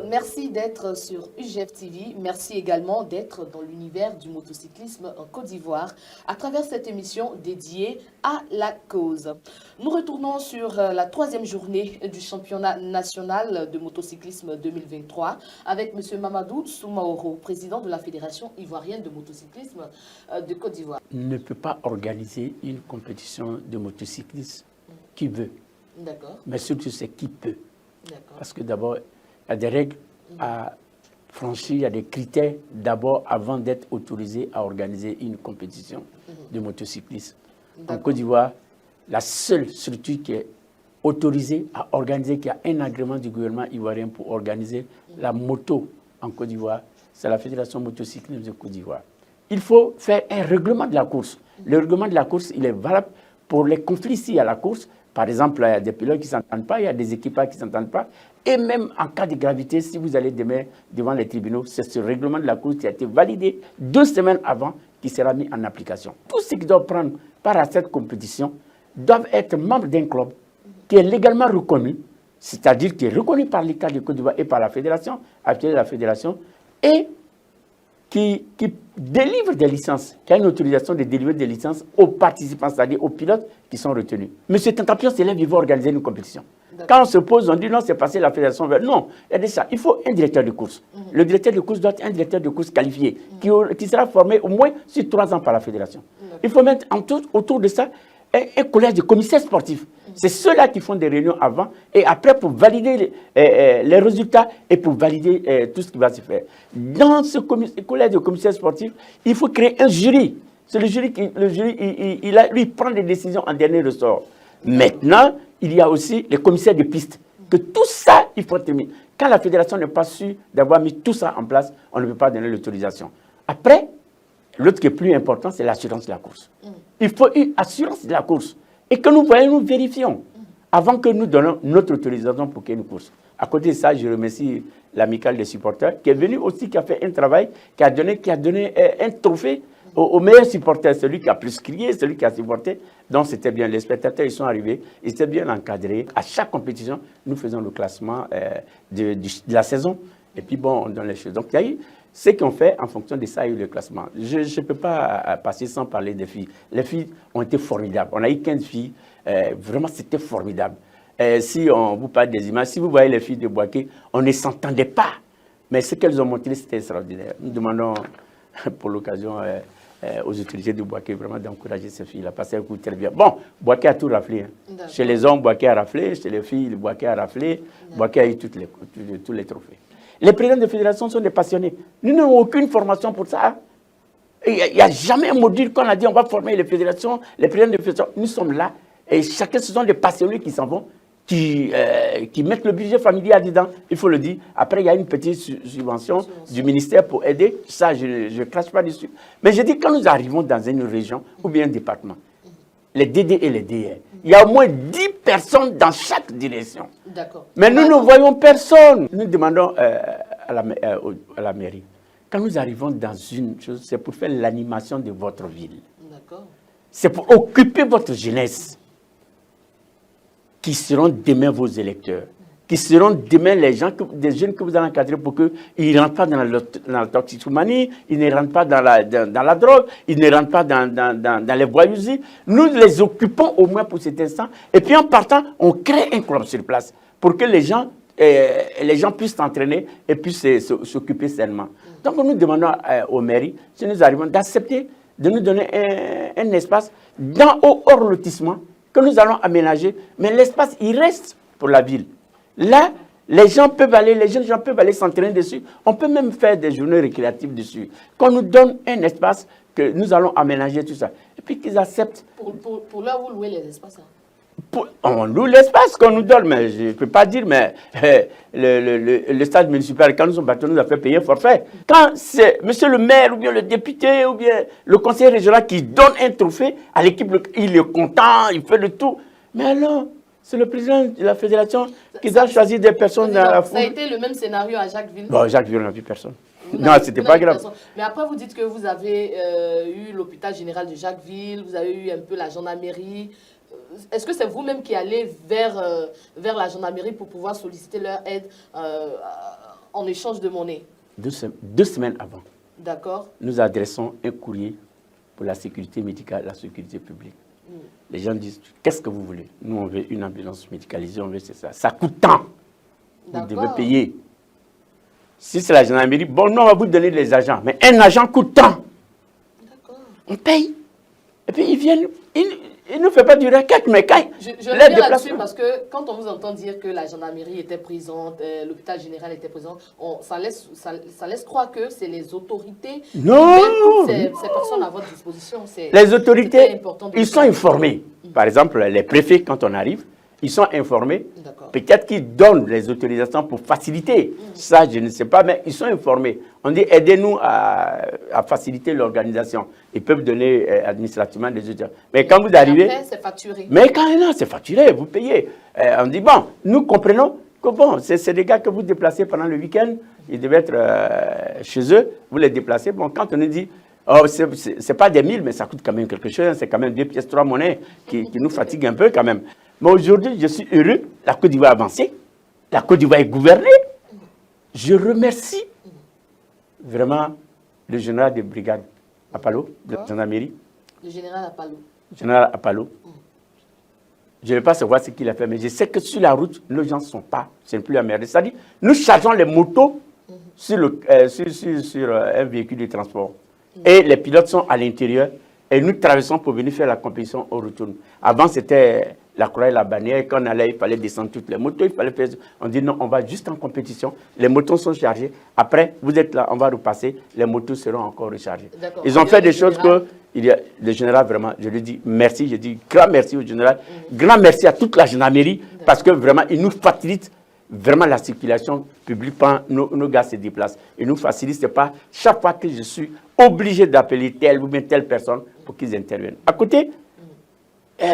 merci d'être sur UGF TV. Merci également d'être dans l'univers du motocyclisme en Côte d'Ivoire à travers cette émission dédiée à la cause. Nous retournons sur la 3e journée du championnat national de motocyclisme 2023 avec M. Mamadou Soumaoro, président de la Fédération ivoirienne de motocyclisme de Côte d'Ivoire. Ne peut pas organiser une compétition de motocyclisme qui veut. D'accord. Mais surtout, c'est qui peut. Parce que d'abord, il y a des règles à franchir, il y a des critères d'abord avant d'être autorisé à organiser une compétition de motocyclisme. En Côte d'Ivoire, la seule structure qui est autorisée à organiser, qui a un agrément du gouvernement ivoirien pour organiser la moto en Côte d'Ivoire, c'est la Fédération motocyclisme de Côte d'Ivoire. Il faut faire un règlement de la course. Le règlement de la course, il est valable pour les conflits s'il y a la course. Par exemple, il y a des pilotes qui ne s'entendent pas, il y a des équipages qui ne s'entendent pas. Et même en cas de gravité, si vous allez demain devant les tribunaux, c'est ce règlement de la course qui a été validé 2 semaines avant qui sera mis en application. Tous ceux qui doivent prendre part à cette compétition doivent être membres d'un club qui est légalement reconnu, c'est-à-dire qui est reconnu par l'État de Côte d'Ivoire et par la fédération, actuelle la fédération, et qui délivre des licences, qui a une autorisation de délivrer des licences aux participants, c'est-à-dire aux pilotes qui sont retenus. Monsieur Tentapion s'élève, il va organiser une compétition. Quand on se pose, on dit non, c'est passé la fédération. Non, il y a déjà, il faut un directeur de course. Le directeur de course doit être un directeur de course qualifié, qui sera formé au moins sur 3 ans par la fédération. Il faut mettre autour de ça un collège de commissaires sportifs. C'est ceux-là qui font des réunions avant et après pour valider les résultats et pour valider tout ce qui va se faire. Dans ce collège de commissaires sportifs, il faut créer un jury. C'est le jury qui lui prend des décisions en dernier ressort. Maintenant, il y a aussi les commissaires de piste. Que tout ça, il faut terminer. Quand la fédération n'est pas sûre d'avoir mis tout ça en place, on ne peut pas donner l'autorisation. Après, l'autre qui est plus important, c'est l'assurance de la course. Il faut une assurance de la course. Et que nous voyons, nous vérifions avant que nous donnons notre autorisation pour qu'il y ait une course. À côté de ça, je remercie l'amicale des supporters qui est venu aussi, qui a fait un travail, qui a donné un trophée au meilleur supporter, celui qui a plus crié, celui qui a supporté. Donc c'était bien, les spectateurs ils sont arrivés, ils étaient bien encadrés. À chaque compétition, nous faisons le classement de la saison. Et puis bon, on donne les choses. Donc il y a eu ce qu'on fait en fonction de ça, il y a eu le classement. Je ne peux pas passer sans parler des filles. Les filles ont été formidables. On a eu 15 filles. Vraiment, c'était formidable. Si on vous parle des images, si vous voyez les filles de Boaké, on ne s'entendait pas. Mais ce qu'elles ont montré, c'était extraordinaire. Nous demandons pour l'occasion aux autorités de Boaké vraiment d'encourager ces filles-là, parce qu'elles coûtent très bien. Bon, Boaké a tout raflé. Hein. Chez les hommes, Boaké a raflé. Chez les filles, Boaké a raflé. Boaké a eu tous les trophées. Les présidents de fédération sont des passionnés. Nous n'avons aucune formation pour ça. Il n'y a jamais un module qu'on a dit on va former les fédérations, les présidents de fédération. Nous sommes là et chacun, ce sont des passionnés qui s'en vont, qui mettent le budget familial dedans, il faut le dire. Après, il y a une petite subvention du ministère pour aider. Ça, je ne crache pas dessus. Mais je dis, quand nous arrivons dans une région ou bien un département, les DD et les DR, il y a au moins 10 personnes dans chaque direction. Mais nous ne voyons personne. Nous demandons à la mairie, quand nous arrivons dans une chose, c'est pour faire l'animation de votre ville. C'est pour occuper votre jeunesse, qui seront demain vos électeurs, qui seront demain des jeunes que vous allez encadrer pour qu'ils ne rentrent pas dans la toxicomanie, ils ne rentrent pas dans la drogue, ils ne rentrent pas dans les voyousies. Nous les occupons au moins pour cet instant. Et puis en partant, on crée un club sur place pour que les gens puissent s'entraîner et puissent s'occuper sainement. Donc nous demandons aux mairies, si nous arrivons, d'accepter de nous donner un espace hors lotissement que nous allons aménager, mais l'espace, il reste pour la ville. Là, les jeunes gens peuvent aller s'entraîner dessus. On peut même faire des journées récréatives dessus. Qu'on nous donne un espace que nous allons aménager, tout ça. Et puis qu'ils acceptent. Pour là, vous louez les espaces, hein? On loue l'espace qu'on nous donne, mais je ne peux pas dire, mais le stade municipal, quand nous sommes battus, nous a fait payer un forfait. Quand c'est monsieur le maire, ou bien le député, ou bien le conseiller régional qui donne un trophée à l'équipe, il est content, il fait le tout. Mais alors, c'est le président de la fédération qui a choisi des personnes dans la foule. Ça a été le même scénario à Jacquesville? Bon, Jacquesville, on n'a vu personne. Non, c'était pas grave. Mais après, vous dites que vous avez eu l'hôpital général de Jacquesville, vous avez eu un peu la gendarmerie. Est-ce que c'est vous-même qui allez vers la gendarmerie pour pouvoir solliciter leur aide en échange de monnaie. 2 semaines avant. D'accord. Nous adressons un courrier pour la sécurité médicale, la sécurité publique. Les gens disent, qu'est-ce que vous voulez? Nous, on veut une ambulance médicalisée, on veut ça. Ça coûte tant. Vous devez payer. Si c'est la gendarmerie, bon, nous, on va vous donner les agents. Mais un agent coûte tant. On paye. Et puis, ils viennent, ils ne font pas du requête, mais quand je reviens là-dessus parce que quand on vous entend dire que la gendarmerie était présente, l'hôpital général était présent, ça laisse croire que c'est les autorités qui mettent toutes ces personnes à votre disposition. Les autorités, ils sont informés. Par exemple, les préfets, quand on arrive, ils sont informés. Peut-être qu'ils donnent les autorisations pour faciliter. Ça, je ne sais pas, mais ils sont informés. On dit, aidez-nous à faciliter l'organisation. Ils peuvent donner administrativement des autorisations. Mais quand vous arrivez... Après, c'est facturé. Mais quand c'est facturé, vous payez. On dit, bon, nous comprenons que bon, c'est des gars que vous déplacez pendant le week-end. Ils devaient être chez eux. Vous les déplacez. Bon, quand on nous dit... Oh, c'est pas des 1000, mais ça coûte quand même quelque chose. C'est quand même 2 pièces, 3 monnaies qui nous fatiguent un peu quand même. Mais aujourd'hui, je suis heureux. La Côte d'Ivoire a avancé. La Côte d'Ivoire est gouvernée. Je remercie vraiment le général de brigade Apalo, de la gendarmerie. Le général Apalo. Le général Apalo. Je ne vais pas savoir ce qu'il a fait, mais je sais que sur la route, nos gens ne sont pas, ce n'est plus la merde. C'est-à-dire, nous chargeons les motos sur un véhicule de transport. Et les pilotes sont à l'intérieur et nous traversons pour venir faire la compétition au retour. Avant, c'était la croix et la bannière. Quand on allait, il fallait descendre toutes les motos. Il fallait faire... On dit non, on va juste en compétition. Les motos sont chargées. Après, vous êtes là, on va repasser. Les motos seront encore rechargées. Ils ont fait des choses que... Le général, vraiment, je lui dis merci. Je dis grand merci au général. Grand merci à toute la gendarmerie parce que vraiment, il nous facilite vraiment la circulation publique quand nos gars se déplacent. Ils nous facilitent. C'est pas chaque fois que je suis obligé d'appeler telle ou bien telle personne pour qu'ils interviennent. À côté, il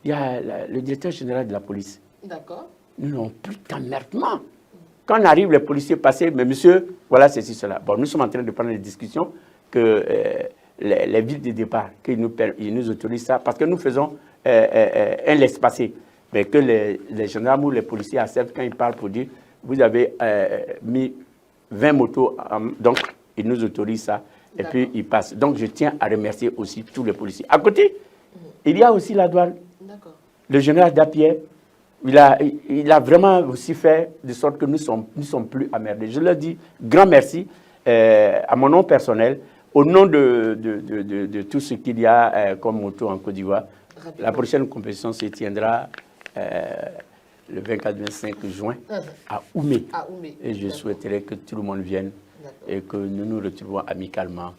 y a le directeur général de la police. D'accord. Nous n'avons plus d'emmerdement. Quand on arrive, les policiers passent, mais monsieur, voilà ceci, cela. Bon, nous sommes en train de prendre des discussions que les villes de départ, qu'ils nous autorisent ça, parce que nous faisons un laisse-passer. Mais que les gendarmes ou les policiers acceptent quand ils parlent pour dire, vous avez mis 20 motos, donc ils nous autorisent ça, et puis ils passent. Donc je tiens à remercier aussi tous les policiers. À côté, il y a aussi la douane. Le général Dapier, il a vraiment aussi fait de sorte que nous sommes plus emmerdés. Je leur dis grand merci à mon nom personnel, au nom de tout ce qu'il y a comme moto en Côte d'Ivoire. La prochaine compétition se tiendra le 24-25 juin à Oumé. Et je souhaiterais que tout le monde vienne et que nous nous retrouvons amicalement